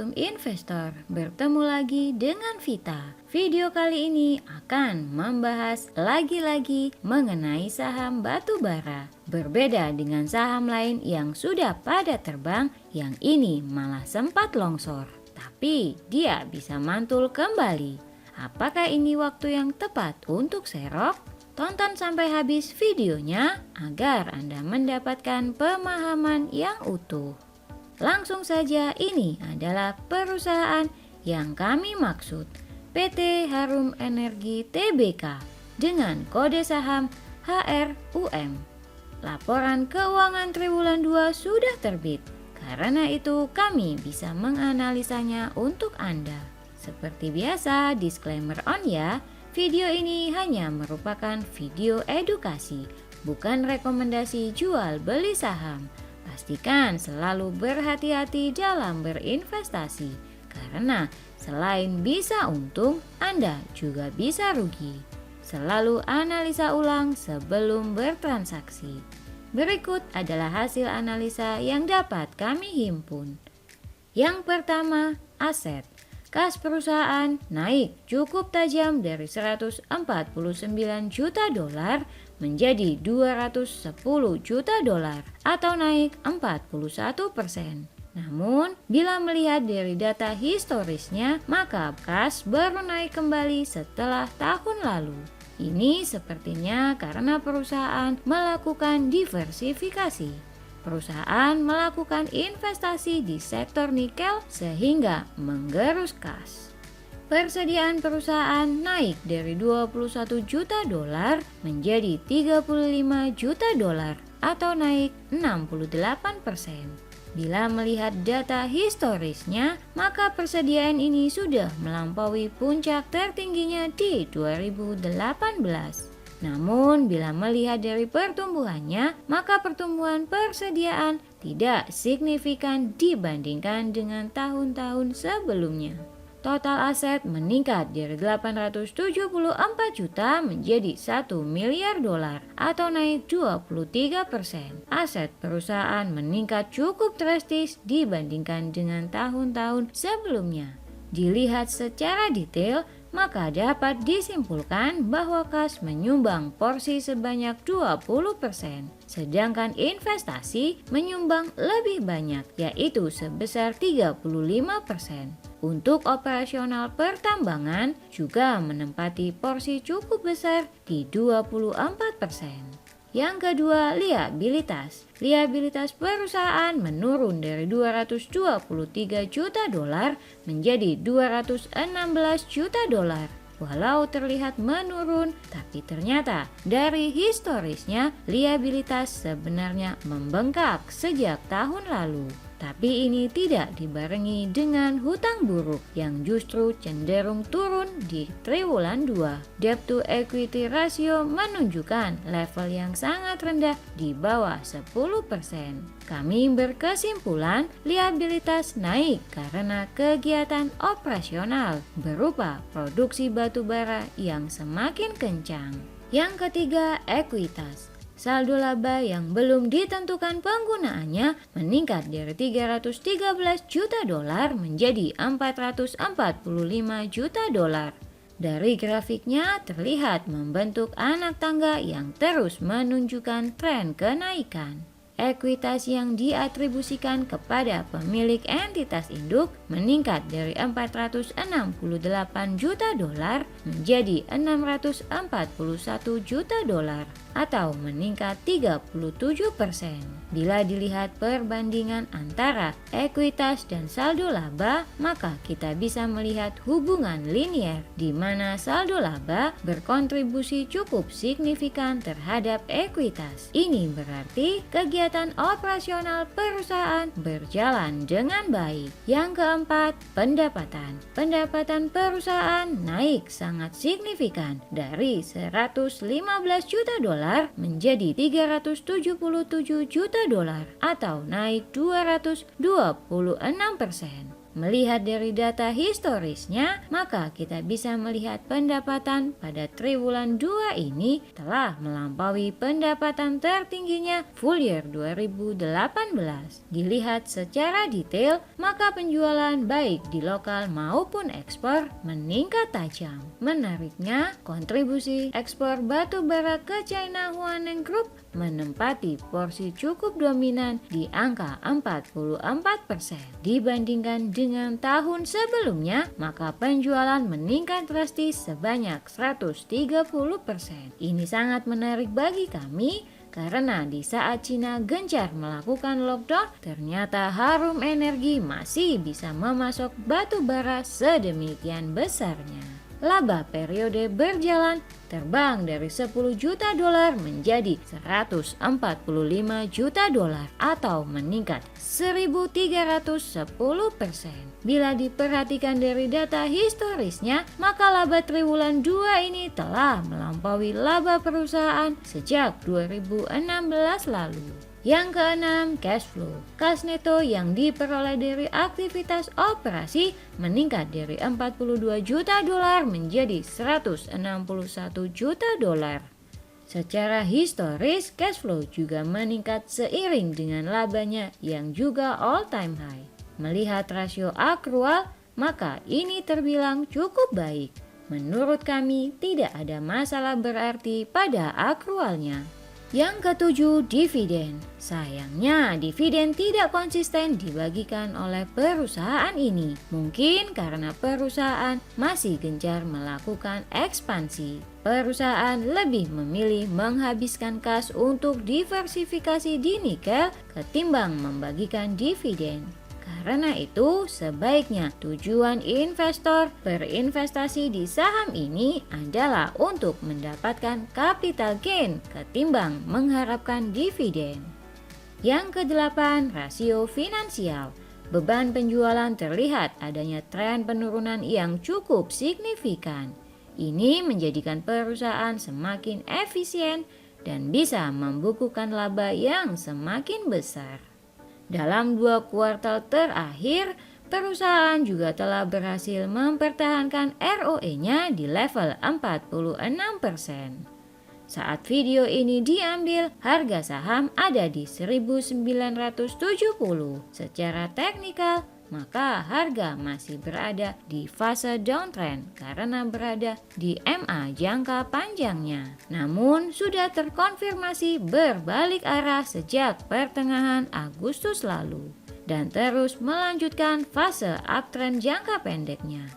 Momentum Investor, bertemu lagi dengan Vita. Video kali ini akan membahas lagi-lagi mengenai saham batubara. Berbeda dengan saham lain yang sudah pada terbang, yang ini malah sempat longsor. Tapi dia bisa mantul kembali. Apakah ini waktu yang tepat untuk serok? Tonton sampai habis videonya agar Anda mendapatkan pemahaman yang utuh. Langsung saja, ini adalah perusahaan yang kami maksud, PT Harum Energi Tbk dengan kode saham HRUM. Laporan keuangan triwulan 2 sudah terbit. Karena itu kami bisa menganalisanya untuk Anda. Seperti biasa, disclaimer on ya. Video ini hanya merupakan video edukasi, bukan rekomendasi jual beli saham. Pastikan selalu berhati-hati dalam berinvestasi, karena selain bisa untung, Anda juga bisa rugi. Selalu analisa ulang sebelum bertransaksi. Berikut adalah hasil analisa yang dapat kami himpun. Yang pertama, aset. Kas perusahaan naik cukup tajam dari 149 juta dolar menjadi 210 juta dolar atau naik 41%. Namun, bila melihat dari data historisnya, maka kas baru naik kembali setelah tahun lalu. Ini sepertinya karena perusahaan melakukan diversifikasi. Perusahaan melakukan investasi di sektor nikel sehingga menggerus kas. Persediaan perusahaan naik dari 21 juta dolar menjadi 35 juta dolar atau naik 68%. Bila melihat data historisnya, maka persediaan ini sudah melampaui puncak tertingginya di 2018. Namun, bila melihat dari pertumbuhannya, maka pertumbuhan persediaan tidak signifikan dibandingkan dengan tahun-tahun sebelumnya. Total aset meningkat dari 874 juta menjadi 1 miliar dolar atau naik 23%. Aset perusahaan meningkat cukup drastis dibandingkan dengan tahun-tahun sebelumnya. Dilihat secara detail, maka dapat disimpulkan bahwa kas menyumbang porsi sebanyak 20%, sedangkan investasi menyumbang lebih banyak, yaitu sebesar 35%. Untuk operasional pertambangan juga menempati porsi cukup besar di 24%. Yang kedua, liabilitas. Liabilitas perusahaan menurun dari 223 juta dolar menjadi 216 juta dolar. Walau terlihat menurun, tapi ternyata dari historisnya liabilitas sebenarnya membengkak sejak tahun lalu. Tapi ini tidak dibarengi dengan hutang buruk yang justru cenderung turun di triwulan 2. Debt to equity ratio menunjukkan level yang sangat rendah di bawah 10%. Kami berkesimpulan liabilitas naik karena kegiatan operasional berupa produksi batubara yang semakin kencang. Yang ketiga, ekuitas. Saldo laba yang belum ditentukan penggunaannya meningkat dari 313 juta dolar menjadi 445 juta dolar. Dari grafiknya terlihat membentuk anak tangga yang terus menunjukkan tren kenaikan. Ekuitas yang diatribusikan kepada pemilik entitas induk meningkat dari 468 juta dolar menjadi 641 juta dolar atau meningkat 37%. Bila dilihat perbandingan antara ekuitas dan saldo laba, maka kita bisa melihat hubungan linier di mana saldo laba berkontribusi cukup signifikan terhadap ekuitas. Ini berarti kegiatan operasional perusahaan berjalan dengan baik. Yang keempat, pendapatan. Pendapatan perusahaan naik sangat signifikan dari 115 juta dolar menjadi 377 juta dolar atau naik 226%. Melihat dari data historisnya, maka kita bisa melihat pendapatan pada triwulan 2 ini telah melampaui pendapatan tertingginya full year 2018. Dilihat secara detail, maka penjualan baik di lokal maupun ekspor meningkat tajam. Menariknya, kontribusi ekspor batu bara ke China Huaneng Group menempati porsi cukup dominan di angka 44%. Dibandingkan dengan tahun sebelumnya, maka penjualan meningkat drastis sebanyak 130%. Ini sangat menarik bagi kami karena di saat Cina gencar melakukan lockdown, ternyata Harum Energi masih bisa memasok batu bara sedemikian besarnya. Laba periode berjalan terbang dari 10 juta dolar menjadi 145 juta dolar atau meningkat 1.310%. Bila diperhatikan dari data historisnya, maka laba triwulan 2 ini telah melampaui laba perusahaan sejak 2016 lalu. Yang keenam, cash flow. Kas neto yang diperoleh dari aktivitas operasi meningkat dari 42 juta dolar menjadi 161 juta dolar. Secara historis, cash flow juga meningkat seiring dengan labanya yang juga all time high. Melihat rasio akrual, maka ini terbilang cukup baik. Menurut kami, tidak ada masalah berarti pada akrualnya. Yang ketujuh, dividen. Sayangnya, dividen tidak konsisten dibagikan oleh perusahaan ini. Mungkin karena perusahaan masih gencar melakukan ekspansi. Perusahaan lebih memilih menghabiskan kas untuk diversifikasi di nikel ketimbang membagikan dividen. Karena itu, sebaiknya tujuan investor berinvestasi di saham ini adalah untuk mendapatkan capital gain ketimbang mengharapkan dividen. Yang kedelapan, rasio finansial. Beban penjualan terlihat adanya tren penurunan yang cukup signifikan. Ini menjadikan perusahaan semakin efisien dan bisa membukukan laba yang semakin besar. Dalam 2 kuartal terakhir, perusahaan juga telah berhasil mempertahankan ROE-nya di level 46%. Saat video ini diambil, harga saham ada di 1970. Secara teknikal, maka harga masih berada di fase downtrend karena berada di MA jangka panjangnya. Namun sudah terkonfirmasi berbalik arah sejak pertengahan Agustus lalu dan terus melanjutkan fase uptrend jangka pendeknya.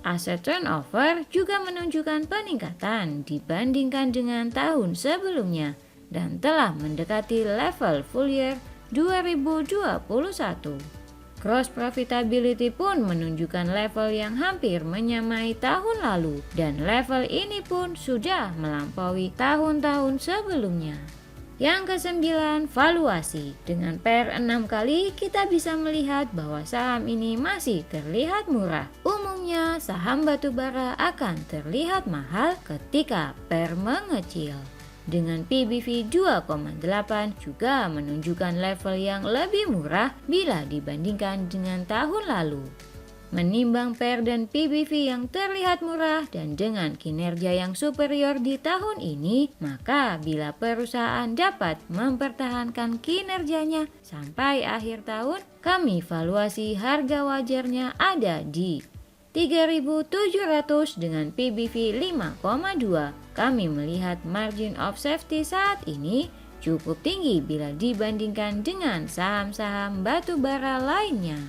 Aset turnover juga menunjukkan peningkatan dibandingkan dengan tahun sebelumnya dan telah mendekati level full year 2021. Gross profitability pun menunjukkan level yang hampir menyamai tahun lalu dan level ini pun sudah melampaui tahun-tahun sebelumnya. Yang kesembilan, valuasi. Dengan PER 6 kali kita bisa melihat bahwa saham ini masih terlihat murah. Umumnya saham batubara akan terlihat mahal ketika PER mengecil. Dengan PBV 2,8 juga menunjukkan level yang lebih murah bila dibandingkan dengan tahun lalu. Menimbang PER dan PBV yang terlihat murah dan dengan kinerja yang superior di tahun ini, maka bila perusahaan dapat mempertahankan kinerjanya sampai akhir tahun, kami valuasi harga wajarnya ada di 3.700 dengan PBV 5,2. Kami melihat margin of safety saat ini cukup tinggi bila dibandingkan dengan saham-saham batubara lainnya.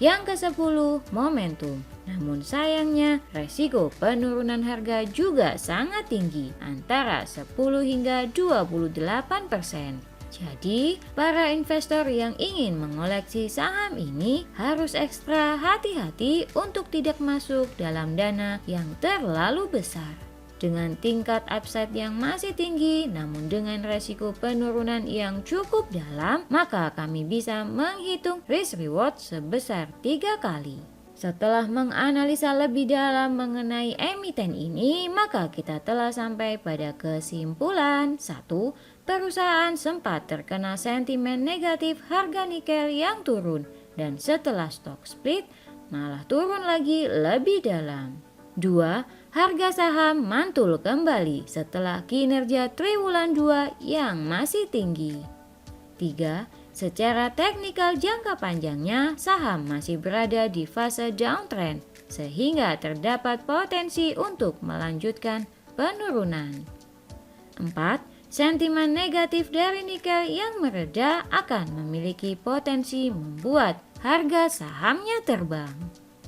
Yang ke-10, momentum. Namun sayangnya, resiko penurunan harga juga sangat tinggi, antara 10 hingga 28%. Jadi, para investor yang ingin mengoleksi saham ini harus ekstra hati-hati untuk tidak masuk dalam dana yang terlalu besar. Dengan tingkat upside yang masih tinggi, namun dengan resiko penurunan yang cukup dalam, maka kami bisa menghitung risk reward sebesar 3 kali. Setelah menganalisa lebih dalam mengenai emiten ini, maka kita telah sampai pada kesimpulan 1. Perusahaan sempat terkena sentimen negatif harga nikel yang turun dan setelah stock split, malah turun lagi lebih dalam. 2. Harga saham mantul kembali setelah kinerja triwulan 2 yang masih tinggi. 3. Secara teknikal jangka panjangnya saham masih berada di fase downtrend sehingga terdapat potensi untuk melanjutkan penurunan. 4. Sentimen negatif dari nikel yang mereda akan memiliki potensi membuat harga sahamnya terbang.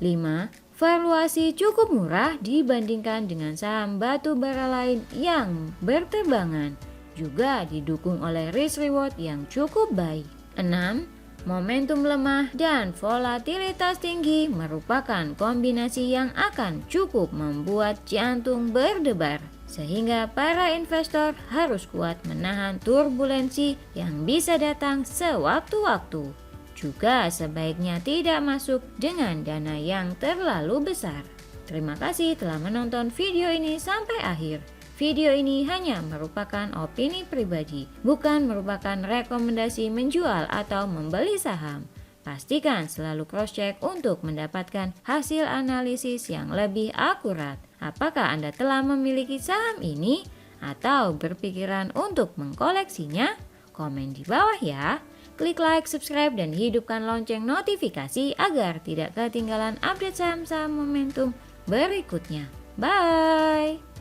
5. Valuasi cukup murah dibandingkan dengan saham batu bara lain yang berterbangan, juga didukung oleh risk reward yang cukup baik. 6. Momentum lemah dan volatilitas tinggi merupakan kombinasi yang akan cukup membuat jantung berdebar, sehingga para investor harus kuat menahan turbulensi yang bisa datang sewaktu-waktu. Juga sebaiknya tidak masuk dengan dana yang terlalu besar. Terima kasih telah menonton video ini sampai akhir. Video ini hanya merupakan opini pribadi, bukan merupakan rekomendasi menjual atau membeli saham. Pastikan selalu cross-check untuk mendapatkan hasil analisis yang lebih akurat. Apakah Anda telah memiliki saham ini atau berpikiran untuk mengkoleksinya? Komen di bawah ya. Klik like, subscribe, dan hidupkan lonceng notifikasi agar tidak ketinggalan update saham-saham momentum berikutnya. Bye!